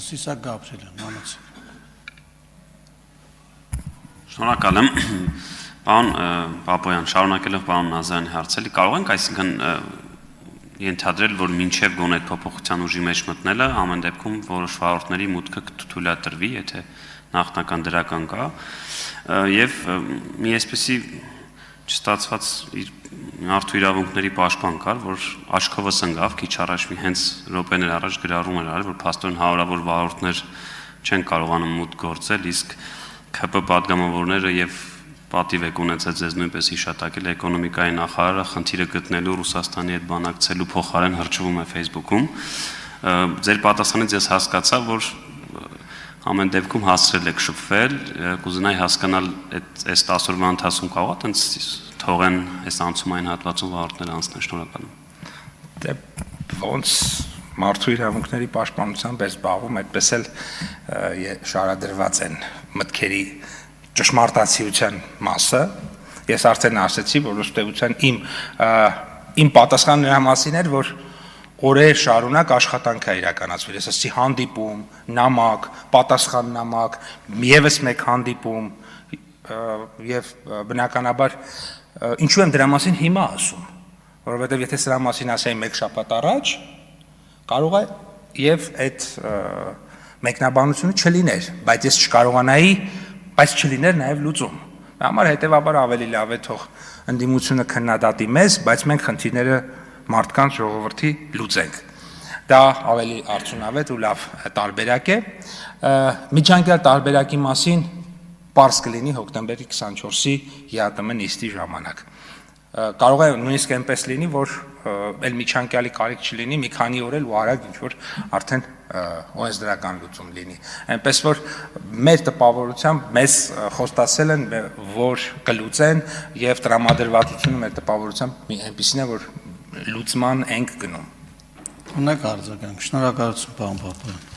Սիսակ Գաբրիելյան, մանացի։ Շնորհակալ եմ, պարոն Պապոյան, շարունակելով պարոն Նազարյանի հարցերը, կարող ենք այսինքն ենթադրել, որ մինչև գոնե փոփոխության ուժի մեջ մտնելը ամեն դեպքում որոշ վարորդների մուտքը կթույլատրվի, եթե նախնական դրական կա, եւ մի այսպիսի չստացված մարդու իրավունքների պաշտպան կար, որ աչքովս ընկավ, քիչ առաջ մի հենց րոպեներ առաջ գրառում էր արել, որ փաստորեն հարյուրավոր վարորդներ չեն կարողանում մուտք գործել, իսկ ՔՊ պատգամավորները եւ պատիվ եք ունեցել ձեզ նույնպես հիշատակել էկոնոմիկայի նախարարը խնդիրը գտնելու Ռուսաստանի հետ բանակցելու փոխարեն հրճվում է Facebook-ում։ Ձեր պատասխանից ես հասկացա, որ ամեն դեպքում հասցրել եք շփվել, կուզենայի հասկանալ այս 10 օրվա ընթացքում կարող է տենց թողեն այս անցումային հատվածում վարորդները անցնել, շնորհակալ եմ։ Դե ոնց մարդու իրավունքների պաշտպանությամբ է զբաղվում, այդպես էլ շարադրված են մտքերի ճշմարտացիության մասը, ես արդեն ասացի, որ ըստեյության իմ պատասխանը նրա մասին էր, որ օրեր շարունակ աշխատանք է իրականացվել, ես ասացի հանդիպում, նամակ, պատասխան նամակ, եւս մեկ հանդիպում եւ բնականաբար ինչու եմ դրա մասին հիմա ասում, որովհետեւ եթե սրա մասին ասեի մեկ շաբաթ առաջ, կարող է եւ այդ մեկնաբանությունը չլիներ, բայց ես չկարողանայի բայց չլիներ նաև լուծում։ Համար հետևաբար ավելի լավ է թող ընդդիմությունը քննադատի մեզ, բայց մենք խնդիրները մարդկանց ժողովրդի լուծենք։ Դա ավելի արդյունավետ ու լավ տարբերակ է։ Միջանկյալ տարբերակի մասին պարզ կլինի հոկտեմբերի 24-ի ԵԱՏՄ նիստի ժամանակ։ Կարող է նույնիսկ այնպես լինի, որ այլ միջանկյալի կարիք չլինի, մի քանի օր էլ ու արագ ինչ-որ արդեն օրենսդրական լուծում լինի։ Այնպես որ մեր տպավորությամբ մեզ խոստացել են, որ կլուծեն եւ տրամադրվածությունը մեր տպավորությամբ այնպեսին է, որ լուծման ենք գնում։ Ունեք արձագանք, շնորհակալություն պարոն Պապոյան։